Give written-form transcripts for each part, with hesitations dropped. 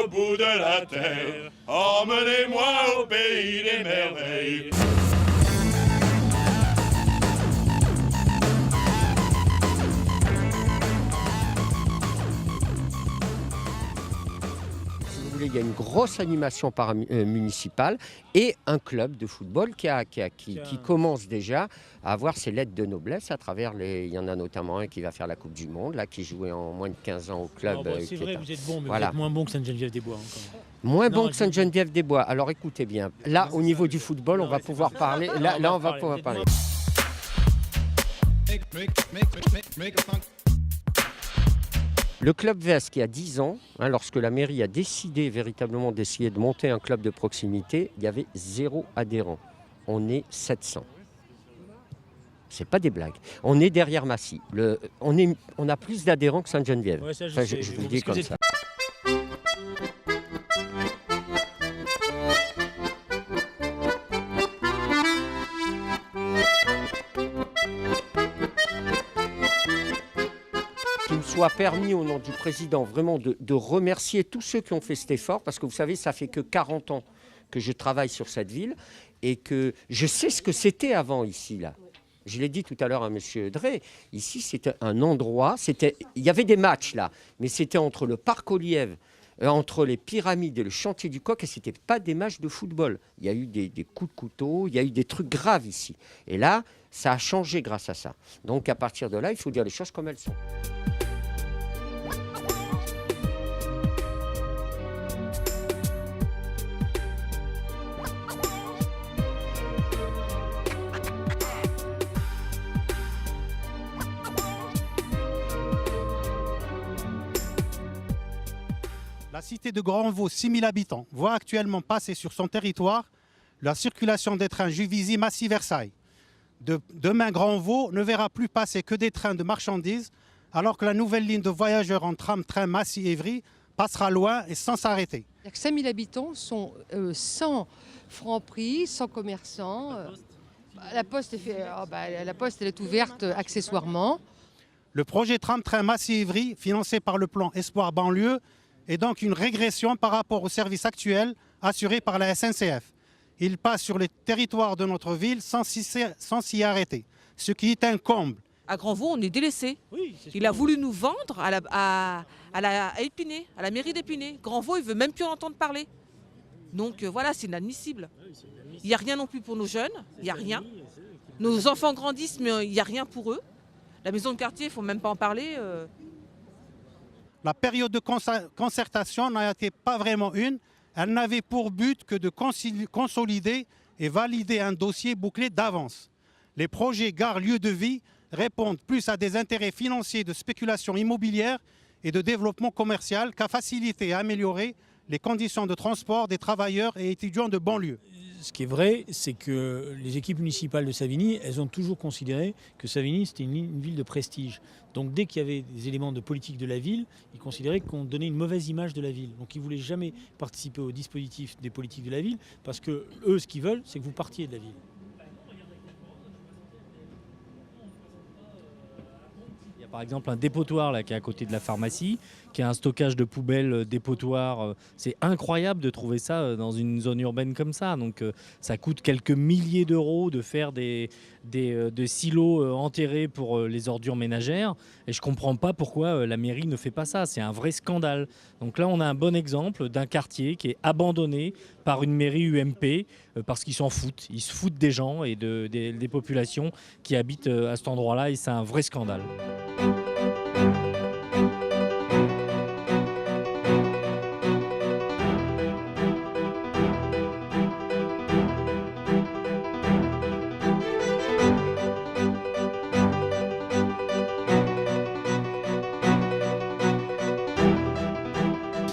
au bout de la terre. Emmenez-moi au pays des merveilles. Il y a une grosse animation municipale et un club de football qui commence déjà à avoir ses lettres de noblesse à travers les... Il y en a notamment un qui va faire la Coupe du Monde, là, qui jouait en moins de 15 ans au club. C'est vrai, vous êtes bon, mais voilà. vous êtes moins bon que Sainte-Geneviève-des-Bois encore. Moins bon que Sainte-Geneviève-des-Bois. Alors écoutez bien, là, au niveau du football, on va pouvoir parler. Là, on va pouvoir parler. Le club VS qui a 10 ans, lorsque la mairie a décidé véritablement d'essayer de monter un club de proximité, il y avait 0 adhérent. On est 700. C'est pas des blagues. On est derrière Massy. On a plus d'adhérents que Sainte-Geneviève. Ouais, ça, je vous le dis comme ça. Qu'il me soit permis au nom du président vraiment de remercier tous ceux qui ont fait cet effort, parce que vous savez, ça fait que 40 ans que je travaille sur cette ville et que je sais ce que c'était avant ici, là. Je l'ai dit tout à l'heure à M. Drey, ici c'était un endroit, il y avait des matchs là, mais c'était entre le parc aux Lièvres, entre les pyramides et le chantier du Coq, et ce n'était pas des matchs de football. Il y a eu des coups de couteau, il y a eu des trucs graves ici. Et là, ça a changé grâce à ça. Donc à partir de là, il faut dire les choses comme elles sont. La cité de Grandvaux, 6 000 habitants, voit actuellement passer sur son territoire la circulation des trains Juvisy, Massy, Versailles. Demain, Grandvaux ne verra plus passer que des trains de marchandises, alors que la nouvelle ligne de voyageurs en tram-train Massy-Évry passera loin et sans s'arrêter. 5 000 habitants sont sans franc-prix, sans commerçants. La Poste elle est ouverte accessoirement. Le projet tram-train Massy-Évry, financé par le plan Espoir banlieue, est donc une régression par rapport au service actuel assuré par la SNCF. Il passe sur les territoires de notre ville sans s'y arrêter, ce qui est un comble. À Grandvaux, on est délaissé. Oui, il a voulu nous vendre à Épinay, à la mairie d'Épinay. Grandvaux, il ne veut même plus en entendre parler. Donc voilà, c'est inadmissible. Il n'y a rien non plus pour nos jeunes, il n'y a rien. Nos enfants grandissent, mais il n'y a rien pour eux. La maison de quartier, il ne faut même pas en parler. La période de concertation n'a été pas vraiment une. Elle n'avait pour but que de consolider et valider un dossier bouclé d'avance. Les projets gares lieux de vie répondent plus à des intérêts financiers de spéculation immobilière et de développement commercial qu'à faciliter et améliorer les conditions de transport des travailleurs et étudiants de banlieue. Ce qui est vrai, c'est que les équipes municipales de Savigny, elles ont toujours considéré que Savigny, c'était une ville de prestige. Donc dès qu'il y avait des éléments de politique de la ville, ils considéraient qu'on donnait une mauvaise image de la ville. Donc ils ne voulaient jamais participer au dispositif des politiques de la ville, parce que eux, ce qu'ils veulent, c'est que vous partiez de la ville. Il y a par exemple un dépotoir là, qui est à côté de la pharmacie, qui a un stockage de poubelles dépotoir. C'est incroyable de trouver ça dans une zone urbaine comme ça. Donc ça coûte quelques milliers d'euros de faire des silos enterrés pour les ordures ménagères. Et je ne comprends pas pourquoi la mairie ne fait pas ça. C'est un vrai scandale. Donc là, on a un bon exemple d'un quartier qui est abandonné par une mairie UMP parce qu'ils s'en foutent. Ils se foutent des gens et des populations qui habitent à cet endroit-là. Et c'est un vrai scandale.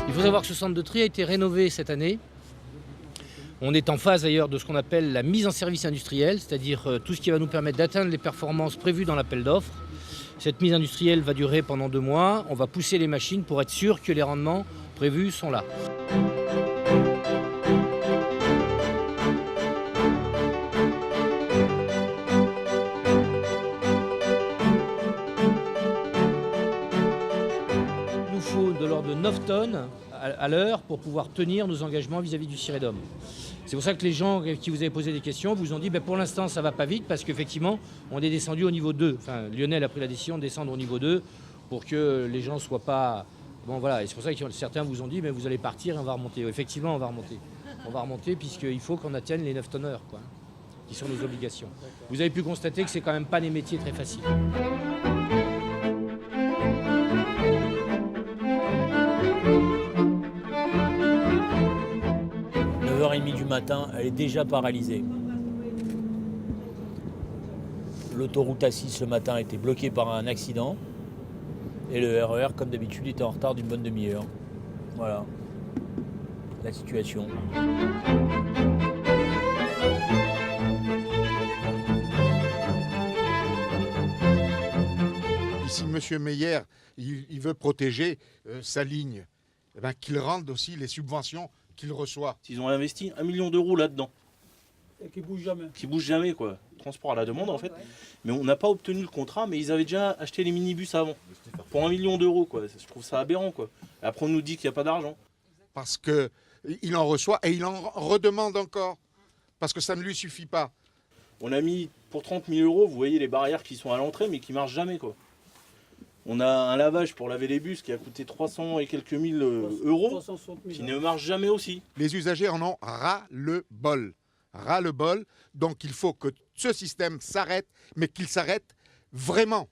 Il faut savoir que ce centre de tri a été rénové cette année. On est en phase d'ailleurs de ce qu'on appelle la mise en service industriel, c'est-à-dire tout ce qui va nous permettre d'atteindre les performances prévues dans l'appel d'offres. Cette mise industrielle va durer pendant 2 mois. On va pousser les machines pour être sûr que les rendements prévus sont là. Il nous faut de l'ordre de 9 tonnes à l'heure pour pouvoir tenir nos engagements vis-à-vis du Ciredom. C'est pour ça que les gens qui vous avez posé des questions vous ont dit pour l'instant ça ne va pas vite parce qu'effectivement on est descendu au niveau 2. Enfin, Lionel a pris la décision de descendre au niveau 2 pour que les gens ne soient pas... Bon voilà, et c'est pour ça que certains vous ont dit vous allez partir et on va remonter. Effectivement on va remonter. On va remonter puisqu'il faut qu'on atteigne les 9 tonneurs, quoi, qui sont nos obligations. Vous avez pu constater que c'est quand même pas des métiers très faciles. « 9h30 du matin, elle est déjà paralysée. L'autoroute A6 ce matin a été bloquée par un accident. Et le RER, comme d'habitude, était en retard d'une bonne demi-heure. Voilà la situation. Si M. Meyer il veut protéger sa ligne, qu'il rende aussi les subventions qu'il reçoit. Ils ont investi 1 million d'euros là-dedans. Et qui bouge jamais. Qui bouge jamais, quoi. Transport à la demande, en fait. Mais on n'a pas obtenu le contrat, mais ils avaient déjà acheté les minibus avant. Pour 1 million d'euros, quoi. Je trouve ça aberrant, quoi. Et après, on nous dit qu'il n'y a pas d'argent. Parce qu'il en reçoit et il en redemande encore. Parce que ça ne lui suffit pas. On a mis pour 30 000 euros, vous voyez les barrières qui sont à l'entrée, mais qui ne marchent jamais, quoi. On a un lavage pour laver les bus qui a coûté 300 et quelques mille euros, qui ne marche jamais aussi. Les usagers en ont ras-le-bol. Ras-le-bol. Donc il faut que ce système s'arrête, mais qu'il s'arrête vraiment.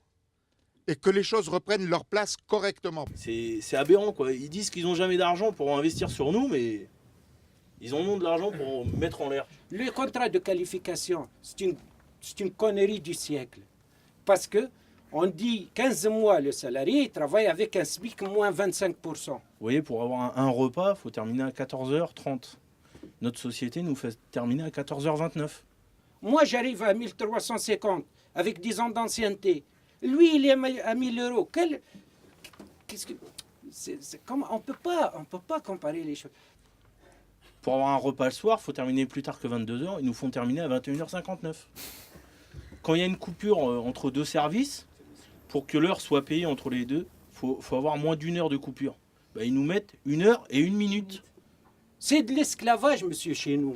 Et que les choses reprennent leur place correctement. C'est aberrant, quoi. Ils disent qu'ils n'ont jamais d'argent pour investir sur nous, mais ils en ont de l'argent pour mettre en l'air. Le contrat de qualification, c'est une connerie du siècle. Parce que on dit 15 mois, le salarié il travaille avec un SMIC moins 25%. Vous voyez, pour avoir un repas, il faut terminer à 14h30. Notre société nous fait terminer à 14h29. Moi, j'arrive à 1350 avec 10 ans d'ancienneté. Lui, il est à 1000 euros. Comment, on peut pas comparer les choses. Pour avoir un repas le soir, il faut terminer plus tard que 22h. Ils nous font terminer à 21h59. Quand il y a une coupure entre deux services, pour que l'heure soit payée entre les deux, il faut avoir moins d'1 heure de coupure. Ils nous mettent 1 heure et 1 minute. C'est de l'esclavage, monsieur, chez nous.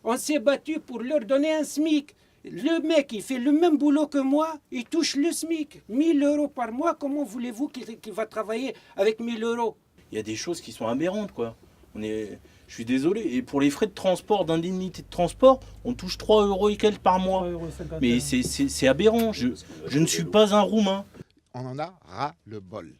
On s'est battu pour leur donner un SMIC. Le mec, il fait le même boulot que moi, il touche le SMIC. 1000 euros par mois, comment voulez-vous qu'il va travailler avec 1000 euros? Il y a des choses qui sont aberrantes, quoi. Je suis désolé. Et pour les frais de transport, d'indemnité de transport, on touche 3 euros et quelques par mois. Mais c'est aberrant. Je ne suis pas un Roumain. On en a ras-le-bol.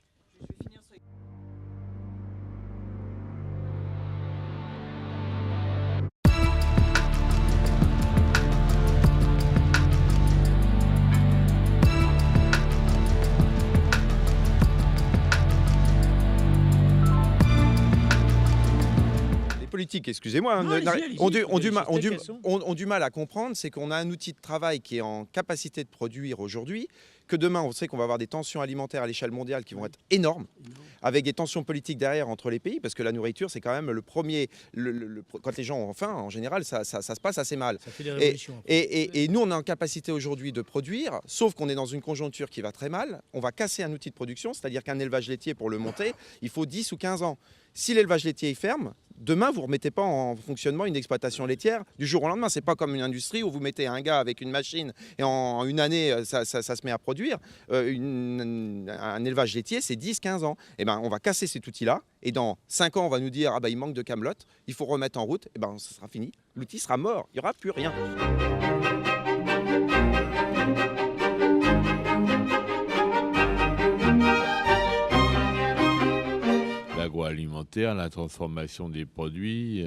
Politique, excusez-moi, ont du mal à comprendre, c'est qu'on a un outil de travail qui est en capacité de produire aujourd'hui, que demain on sait qu'on va avoir des tensions alimentaires à l'échelle mondiale qui vont être énormes, avec des tensions politiques derrière entre les pays, parce que la nourriture c'est quand même le premier, quand les gens ont faim, en général ça se passe assez mal. Ça fait des révolutions. Et nous on est en capacité aujourd'hui de produire, sauf qu'on est dans une conjoncture qui va très mal, on va casser un outil de production, c'est-à-dire qu'un élevage laitier pour le monter, il faut 10 ou 15 ans. Si l'élevage laitier ferme, demain, vous ne remettez pas en fonctionnement une exploitation laitière du jour au lendemain. Ce n'est pas comme une industrie où vous mettez un gars avec une machine et en une année, ça se met à produire. Un élevage laitier, c'est 10-15 ans. Et on va casser cet outil-là et dans 5 ans, on va nous dire il manque de camelote, il faut remettre en route. Ça sera fini. L'outil sera mort. Il n'y aura plus rien. L'agroalimentaire, la transformation des produits,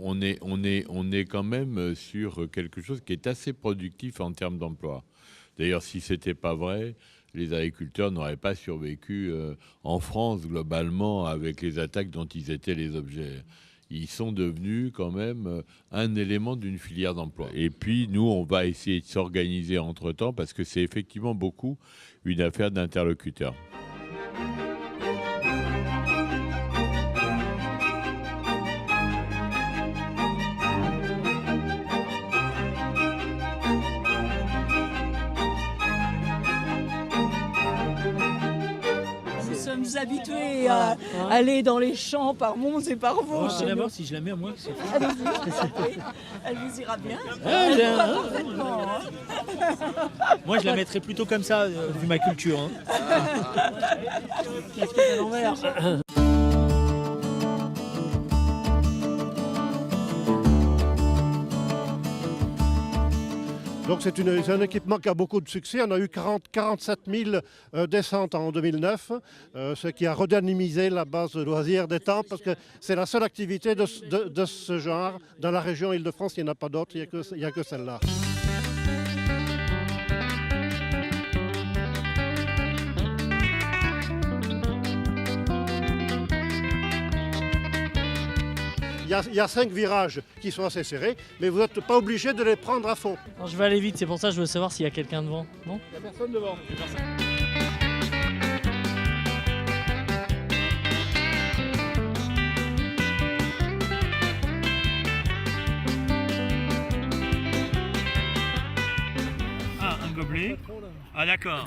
on est quand même sur quelque chose qui est assez productif en termes d'emploi. D'ailleurs, si ce n'était pas vrai, les agriculteurs n'auraient pas survécu en France globalement avec les attaques dont ils étaient les objets. Ils sont devenus quand même un élément d'une filière d'emploi. Et puis, nous, on va essayer de s'organiser entre-temps parce que c'est effectivement beaucoup une affaire d'interlocuteurs. sommes habitués à aller dans les champs par Mons et par Vaux. Je vais d'abord si je la mets à moi. Elle vous ira bien. Parfaitement. Moi, je la mettrais plutôt comme ça, vu ma culture. Qu'est-ce qu'il y a à l'envers ? Donc c'est un équipement qui a beaucoup de succès. On a eu 47 000 descentes en 2009, ce qui a redynamisé la base de loisirs d'Étampes parce que c'est la seule activité de ce genre. Dans la région Île-de-France, il n'y en a pas d'autre, il n'y a que celle-là. Il y a 5 virages qui sont assez serrés, mais vous n'êtes pas obligé de les prendre à fond. Non, je vais aller vite, c'est pour ça que je veux savoir s'il y a quelqu'un devant. Non ? Il n'y a personne devant. Ah, un gobelet. Ah d'accord,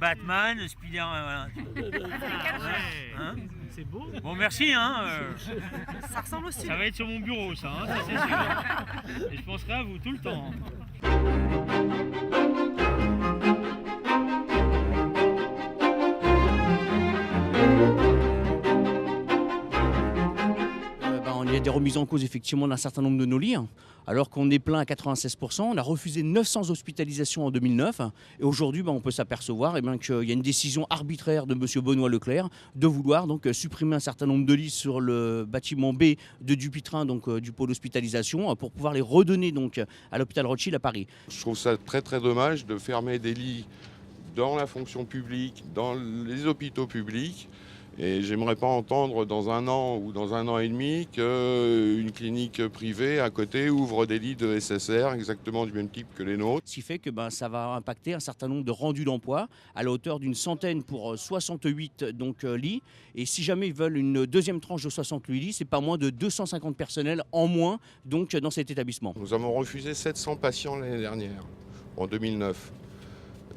Batman, Spider-Man. Hein ? C'est beau. Bon, merci. Ça ressemble aussi. Ça va être sur mon bureau, ça c'est sûr. Et je penserai à vous tout le temps. Il y a des remises en cause effectivement d'un certain nombre de nos lits, alors qu'on est plein à 96%. On a refusé 900 hospitalisations en 2009 et aujourd'hui on peut s'apercevoir qu'il y a une décision arbitraire de M. Benoît Leclerc de vouloir donc supprimer un certain nombre de lits sur le bâtiment B de Dupuytren, donc du pôle hospitalisation, pour pouvoir les redonner donc à l'hôpital Rothschild à Paris. Je trouve ça très très dommage de fermer des lits dans la fonction publique, dans les hôpitaux publics. Et j'aimerais pas entendre dans 1 an ou dans 1 an et demi qu'une clinique privée à côté ouvre des lits de SSR exactement du même type que les nôtres. Ce qui fait que ça va impacter un certain nombre de rendus d'emploi à la hauteur d'une centaine pour 68 lits. Et si jamais ils veulent une deuxième tranche de 68 lits, c'est pas moins de 250 personnels en moins donc, dans cet établissement. Nous avons refusé 700 patients l'année dernière, en 2009.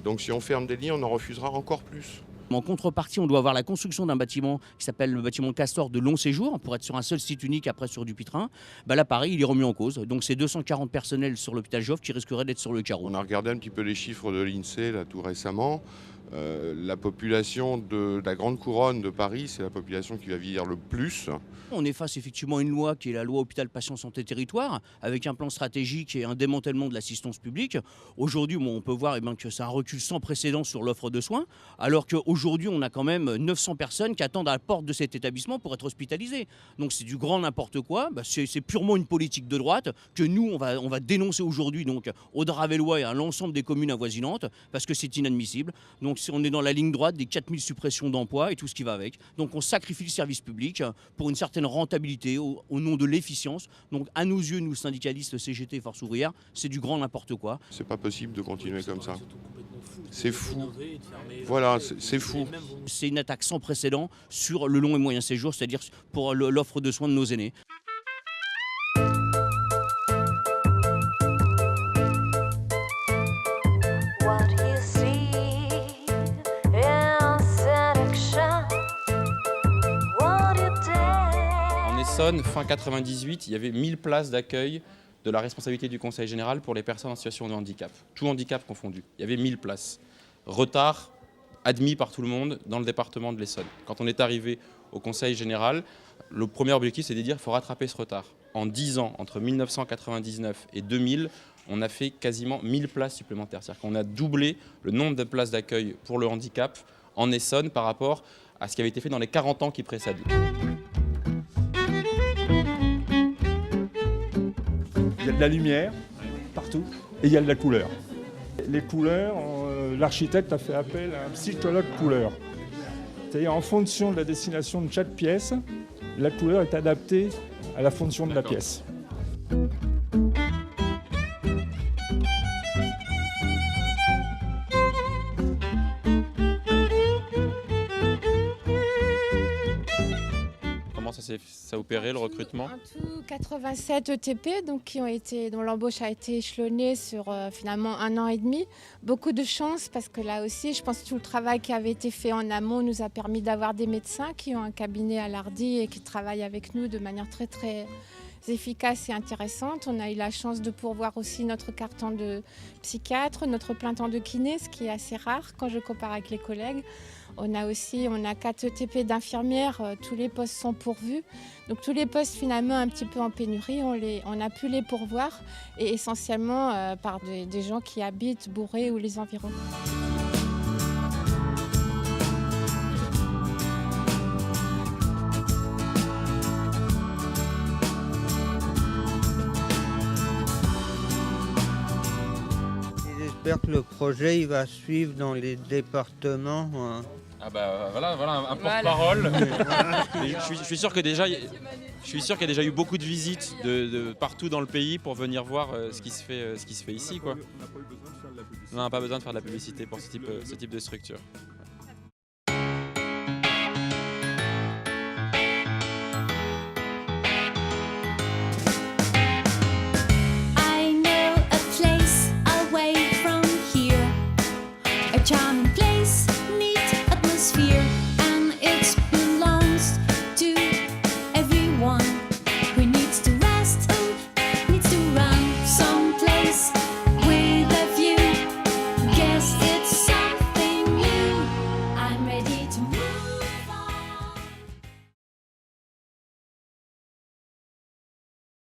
Donc si on ferme des lits, on en refusera encore plus. En contrepartie, on doit avoir la construction d'un bâtiment qui s'appelle le bâtiment Castor de long séjour pour être sur un seul site unique après sur Dupuytren. Là, pareil, il est remis en cause. Donc, c'est 240 personnels sur l'hôpital Joffre qui risqueraient d'être sur le carreau. On a regardé un petit peu les chiffres de l'INSEE là, tout récemment. La population de la Grande Couronne de Paris, c'est la population qui va vieillir le plus. On est face effectivement à une loi qui est la loi Hôpital Patient Santé Territoire, avec un plan stratégique et un démantèlement de l'assistance publique. Aujourd'hui, on peut voir que c'est un recul sans précédent sur l'offre de soins, alors qu'aujourd'hui, on a quand même 900 personnes qui attendent à la porte de cet établissement pour être hospitalisées. Donc c'est du grand n'importe quoi, c'est purement une politique de droite que nous, on va dénoncer aujourd'hui donc au Dravellois et à l'ensemble des communes avoisinantes, parce que c'est inadmissible. Donc on est dans la ligne droite des 4000 suppressions d'emplois et tout ce qui va avec. Donc on sacrifie le service public pour une certaine rentabilité au nom de l'efficience. Donc à nos yeux, nous syndicalistes CGT Force ouvrière, c'est du grand n'importe quoi. C'est pas possible de continuer comme ça. C'est fou. Voilà, c'est fou. C'est une attaque sans précédent sur le long et moyen séjour, c'est-à-dire pour l'offre de soins de nos aînés. Fin 98, il y avait 1000 places d'accueil de la responsabilité du Conseil général pour les personnes en situation de handicap, tout handicap confondu. Il y avait 1000 places. Retard admis par tout le monde dans le département de l'Essonne. Quand on est arrivé au Conseil général, le premier objectif, c'est de dire qu'il faut rattraper ce retard. En 10 ans, entre 1999 et 2000, on a fait quasiment 1000 places supplémentaires. C'est-à-dire qu'on a doublé le nombre de places d'accueil pour le handicap en Essonne par rapport à ce qui avait été fait dans les 40 ans qui précèdent. Il y a de la lumière partout et il y a de la couleur. Les couleurs, l'architecte a fait appel à un psychologue couleur. C'est-à-dire en fonction de la destination de chaque pièce, la couleur est adaptée à la fonction de la pièce. ça a opéré le recrutement? En tout, 87 ETP dont l'embauche a été échelonnée sur finalement 1 an et demi. Beaucoup de chance parce que là aussi, je pense que tout le travail qui avait été fait en amont nous a permis d'avoir des médecins qui ont un cabinet à l'Hardy et qui travaillent avec nous de manière très très efficace et intéressante. On a eu la chance de pourvoir aussi notre carton de psychiatre, notre plein temps de kiné, ce qui est assez rare quand je compare avec les collègues. On a 4 ETP d'infirmières, tous les postes sont pourvus. Donc tous les postes finalement un petit peu en pénurie, on a pu les pourvoir et essentiellement par des gens qui habitent Bourré ou les environs. J'espère que le projet il va suivre dans les départements. Ah bah voilà un porte-parole. Je suis sûr qu'il y a déjà eu beaucoup de visites de partout dans le pays pour venir voir ce qui se fait ici, quoi. On n'a pas besoin de faire de la publicité pour ce type de structure.